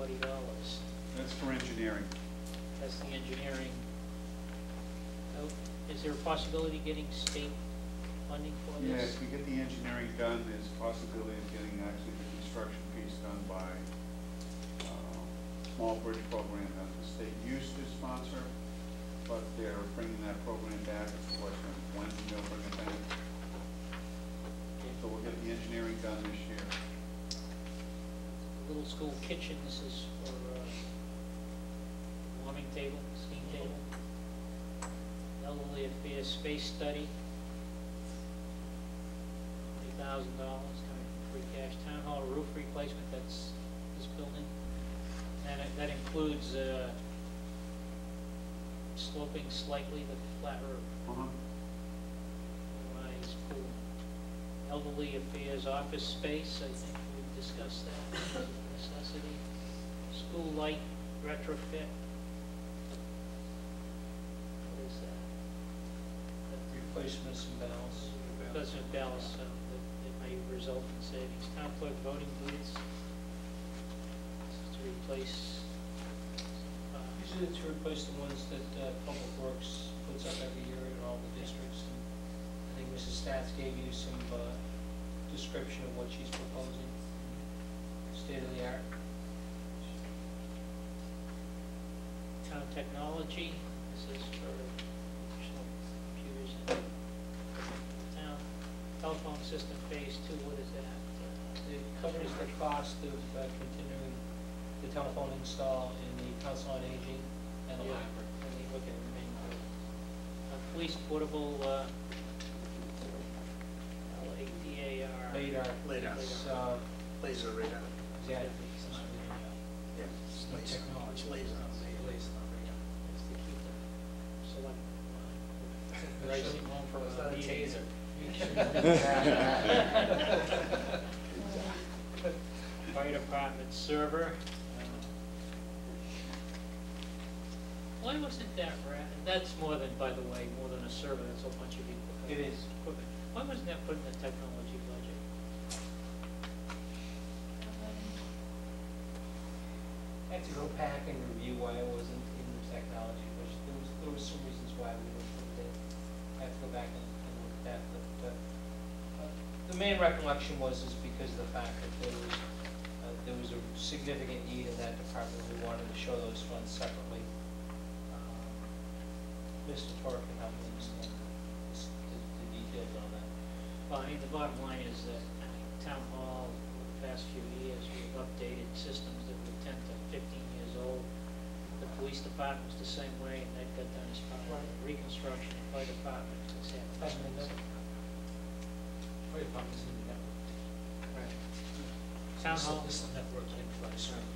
$40. That's for engineering. That's the engineering. Oh, is there a possibility of getting state funding for Yeah, this? if we get the engineering done, there's a possibility of getting actually the construction piece done by small bridge program that the state used to sponsor, but they're bringing that program back. It's a question of when they'll bring it back. So we'll get the engineering done this year. Little school kitchen, this is for warming table, steam table. Elderly affairs space study, $20,000 coming from free cash. Town hall roof replacement, that's this building. And that includes sloping slightly the flat roof. Rise pool. Elderly affairs office space, I think we've discussed that. Necessity. School light retrofit. What is that? Replacements and balance. Replacement balance, so that it may result in savings. Town clerk voting booths. This is to replace. Usually to replace the ones that Public Works puts up every year in all the districts. And I think Mrs. Stats gave you some description of what she's proposing. State of the art. Town technology, this is for additional computers in town. Telephone system phase 2, what is that? It covers the cost of continuing the telephone install in the Council on Aging and the library. And we look at the main group. Police portable LADAR. Radar. Radar. It's, Laser radar. exactly. Yeah, it's laser. Technology. It's laser. Laser on radar. Is to keep the select line. Racing home from It's not a meeting. taser. Fire department server. Why wasn't that, that's more than, by the way, more than a server, that's a bunch of equipment. It is. Equipment. Why wasn't that put in the technology budget? I have to go back and review why it wasn't in the technology, which there was some reasons why we didn't put it in. I have to go back and look at that, but the main recollection was because of the fact that there was a significant need in that department. We wanted to show those funds separately. Mr. Torre can help me understand the details on that. Well, I mean, the bottom line is that town hall, over the past few years, we've updated systems that were 10 to 15 years old. The police department was the same way, and that got done as part of the reconstruction. The fire department has had. Fire department's in the network. Right. Town hall. This is the network in place, right?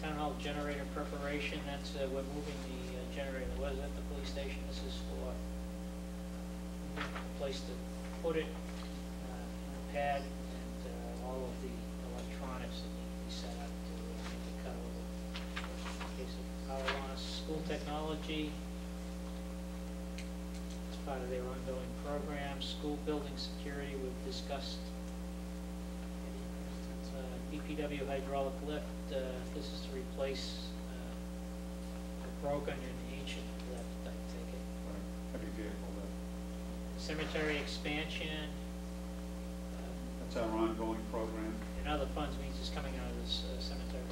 Town hall generator preparation, that's, we're moving the generator that was at the police station. This is for a place to put it, a pad, and all of the electronics that need to be set up to make the cut over in case of power loss. School technology, it's part of their ongoing program. School building security, we've discussed. DPW hydraulic lift, this is to replace a broken and ancient lift, I take it. Heavy vehicle lift. Cemetery expansion. That's our ongoing program. And other funds means it's coming out of this cemetery.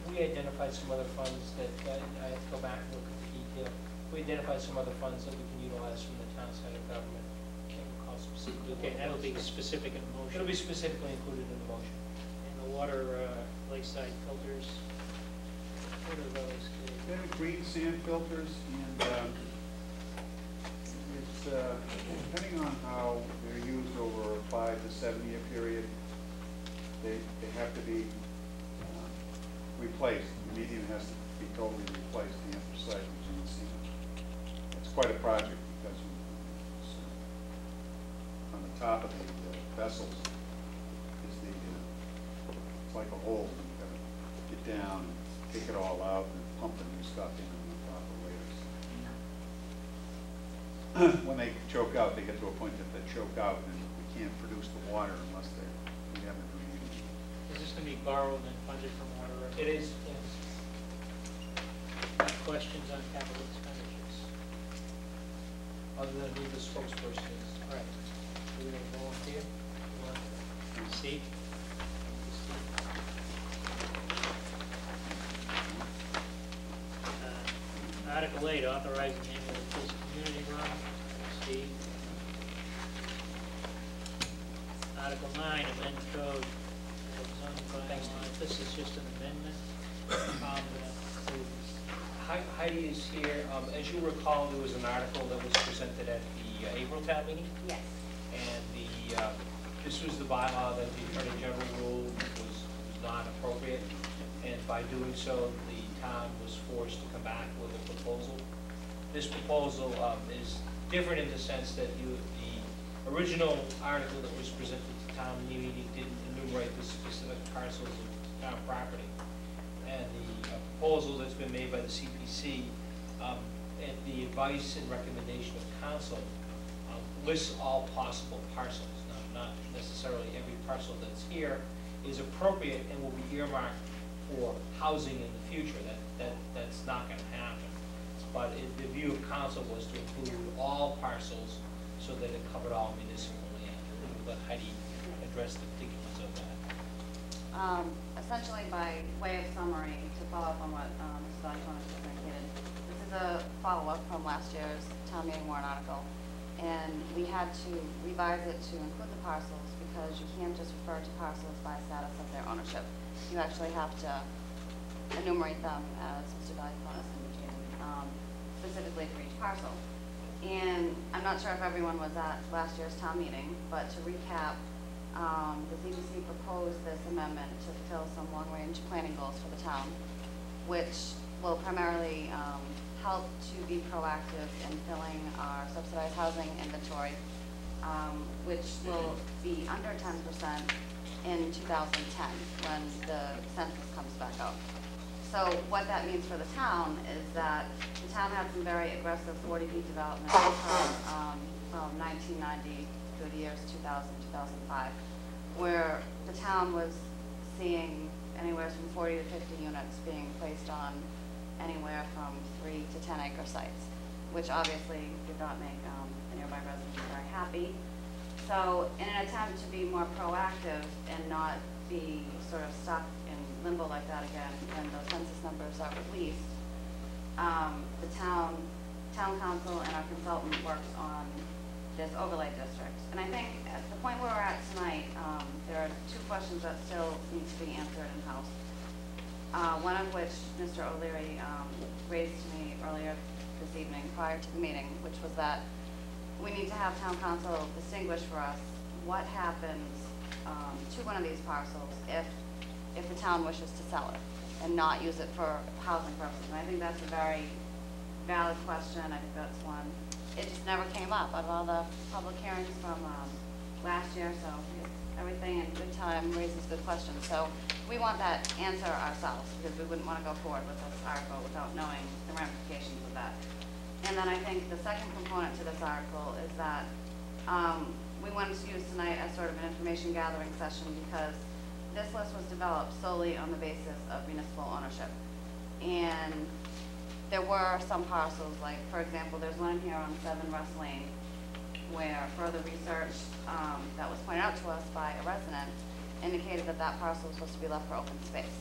We identified some other funds that, I have to go back and look at the detail. We identified some other funds that we can utilize from the town side of government. Can't recall specifically. Okay, that'll be specific in the motion. It'll be specifically included in the motion. And the water lakeside filters, what are those? They're green sand filters, and it's depending on how they're used over a 5 to 7 year period, they have to be replaced. The median has to be totally replaced, the anthracite and green sand. It's quite a project because it's, on the top of the vessels is the it's like a hole. You've got to get down, and take it all out, and pump the new stuff in on the top of layers. When they choke out, they get to a point that they choke out, and we can't produce the water unless we have a new median. Is this going to be be borrowed and funded from water. It is, yes. Questions on capital expenditures? Other than who the spokesperson is. All right. Do we have a volunteer? Steve? Article 8, authorizing annual police community run. Steve? Article 9, amend code of zoning bylaws. This is just an amendment. Heidi is here. As you recall, there was an article that was presented at the April town meeting. Yes. And this was the bylaw that the Attorney General ruled was not appropriate. And by doing so, the town was forced to come back with a proposal. This proposal is different in the sense that the original article that was presented to town meeting didn't enumerate the specific parcels of town property. And the proposal that's been made by the CPC and the advice and recommendation of council lists all possible parcels. Not necessarily every parcel that's here is appropriate and will be earmarked for housing in the future. That's not going to happen. But the view of council was to include all parcels so that it covered all municipal land. We'll let Heidi address the particulars of that. Essentially, by way of summary, to follow up on what Mr. Valiakonis just indicated, this is a follow-up from last year's town meeting warrant article. And we had to revise it to include the parcels because you can't just refer to parcels by status of their ownership. You actually have to enumerate them, as Mr. Valiakonis indicated, specifically for each parcel. And I'm not sure if everyone was at last year's town meeting, but to recap, the CPC proposed this amendment to fulfill some long-range planning goals for the town, which will primarily help to be proactive in filling our subsidized housing inventory, which will be under 10% in 2010 when the census comes back out. So what that means for the town is that the town had some very aggressive 40B development from 1990 through the years 2000, 2005, where the town was seeing anywhere from 40 to 50 units being placed on anywhere from 3 to 10 acre sites, which obviously did not make the nearby residents very happy. So in an attempt to be more proactive and not be sort of stuck in limbo like that again when those census numbers are released, the town council and our consultant worked on this overlay district. And I think at the point where we're at tonight, there are two questions that still need to be answered in-house. One of which Mr. O'Leary raised to me earlier this evening prior to the meeting, which was that we need to have town council distinguish for us what happens to one of these parcels if the town wishes to sell it and not use it for housing purposes. And I think that's a very valid question. I think that's one. It just never came up out of all the public hearings from last year, so everything in good time raises good questions. So we want that answer ourselves because we wouldn't want to go forward with this article without knowing the ramifications of that. And then I think the second component to this article is that we wanted to use tonight as sort of an information gathering session because this list was developed solely on the basis of municipal ownership. And there were some parcels, like for example, there's one here on 7 Russ Lane where further research that was pointed out to us by a resident indicated that that parcel was supposed to be left for open space.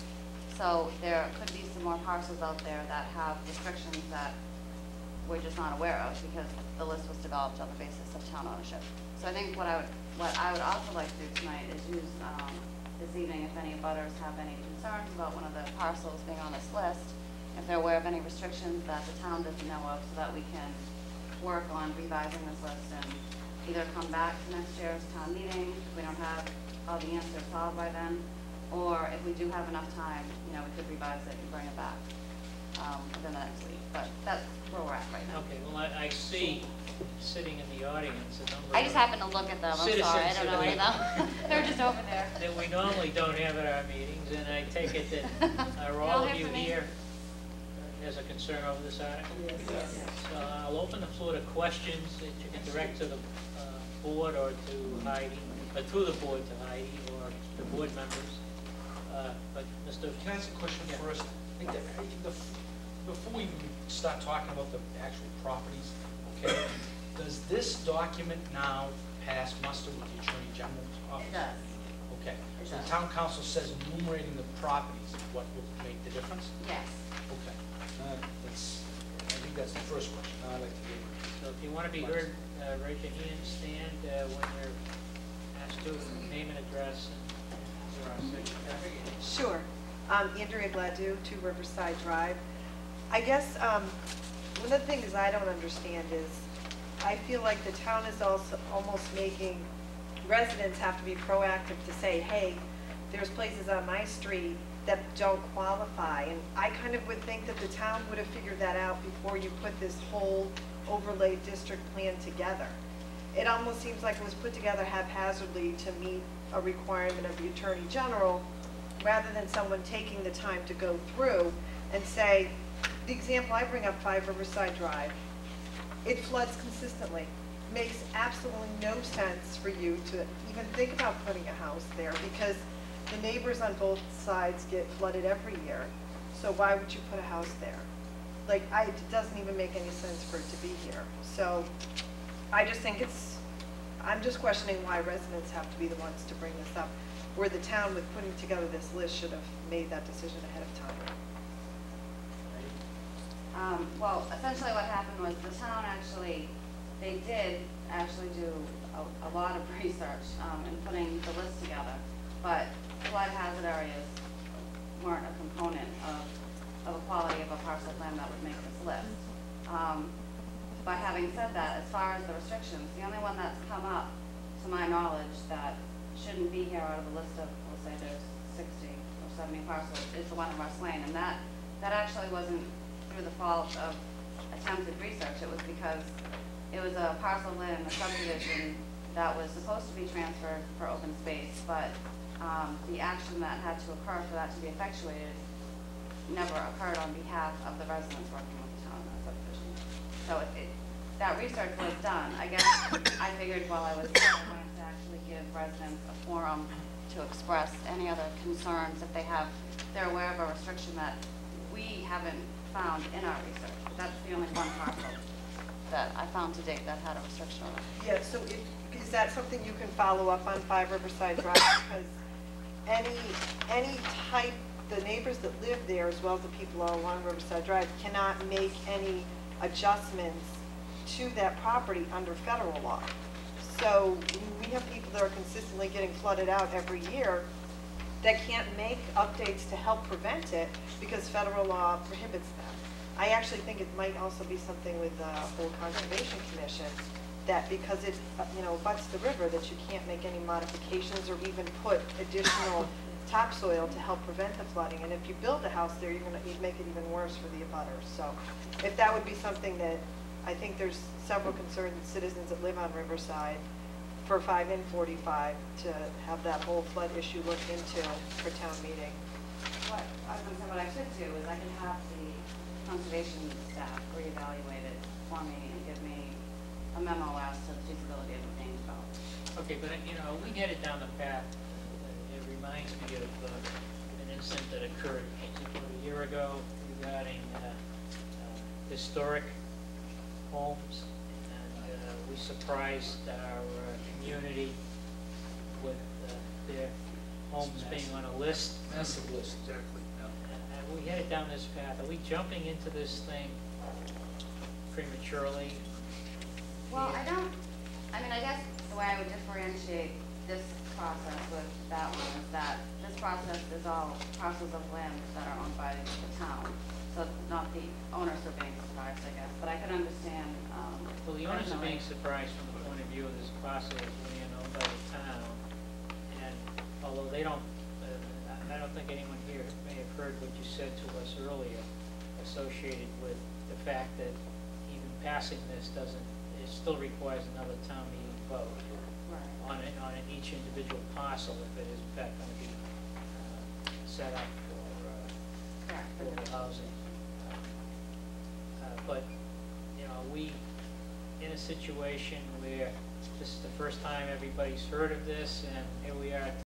So there could be some more parcels out there that have restrictions that we're just not aware of because the list was developed on the basis of town ownership. So I think what I would also like to do tonight is use this evening if any abutters have any concerns about one of the parcels being on this list, if they're aware of any restrictions that the town doesn't know of, so that we can work on revising this list and either come back to next year's town meeting if we don't have all the answers solved by then, or if we do have enough time, we could revise it and bring it back within the next week. But that's where we're at right now. Okay, well, I see sitting in the audience a number I just happened to look at them. I'm sorry, I don't know any of them. They're just over there. that we normally don't have at our meetings, and I take it that are all of you here has a concern over this article? Yes. So I'll open the floor to questions that you can direct to the board or to Heidi, or through the board to Heidi or the board members. But Mr. Can I ask a question Yeah. first? I think that, before we even start talking about the actual properties, okay, does this document now pass muster with the Attorney General's office? It does. Okay, It so the does. town council says enumerating the properties is what will make the difference? Yes. Okay, I think that's the first question. Now I'd like to hear. So if you want to be heard, raise your hand, stand when you're asked to, name and address, and you're our secretary. Sure. Andrea Gladue, 2 Riverside Drive. I guess one of the things I don't understand is I feel like the town is also almost making residents have to be proactive to say, hey, there's places on my street that don't qualify. And I kind of would think that the town would have figured that out before you put this whole overlay district plan together. It almost seems like it was put together haphazardly to meet a requirement of the Attorney General, rather than someone taking the time to go through and say, the example I bring up, 5 Riverside Drive, it floods consistently. Makes absolutely no sense for you to even think about putting a house there, because the neighbors on both sides get flooded every year. So why would you put a house there? Like, it doesn't even make any sense for it to be here. So I just think I'm just questioning why residents have to be the ones to bring this up, where the town, with putting together this list, should have made that decision ahead of time. Well, essentially what happened was the town they did actually do a lot of research in putting the list together, but flood hazard areas weren't a component of a quality of a parcel of land that would make this list. By having said that, as far as the restrictions, the only one that's come up, to my knowledge, that shouldn't be here out of the list of, we'll say there's 60 or 70 parcels, is the one in Russ Lane, and that actually wasn't through the fault of attempted research. It was because it was a parcel of land in a subdivision that was supposed to be transferred for open space, but the action that had to occur for that to be effectuated never occurred on behalf of the residents working with the town in that subdivision. So that research was done. I guess I figured while I was there, I wanted to actually give residents a forum to express any other concerns if they're aware of a restriction that we haven't found in our research. That's the only one parcel that I found to date that had a restriction on it. Yeah, so is that something you can follow up on 5 Riverside Drive? Because any type, the neighbors that live there, as well as the people along Riverside Drive, cannot make any adjustments to that property under federal law. So we have people that are consistently getting flooded out every year that can't make updates to help prevent it because federal law prohibits them. I actually think it might also be something with the whole Conservation Commission, that because it butts the river, that you can't make any modifications or even put additional topsoil to help prevent the flooding. And if you build a house there, you'd make it even worse for the abutters. So if that would be something that, I think there's several concerned citizens that live on Riverside for 5 and 45 to have that whole flood issue looked into for town meeting. What I should do is I can have the conservation staff reevaluate it for me and give me a memo as to the feasibility of the being developed. Okay, but we headed down the path. It reminds me of an incident that occurred a year ago regarding historic homes, and we surprised our community with their homes being on a list. Massive list. Exactly. And we headed down this path. Are we jumping into this thing prematurely? Well, I guess the way I would differentiate this process with that one is that this process is all parcels of land that are owned by the town. So not the owners are being surprised, I guess, but I can understand. Well, the owners are being personally. surprised from the point of view of this parcel as land owned by the town. And although they don't, I don't think anyone here may have heard what you said to us earlier associated with the fact that even passing this it still requires another town meeting vote Right. on each individual parcel if it is in fact going to be set up Correct. for housing. But, we, in a situation where this is the first time everybody's heard of this, and here we are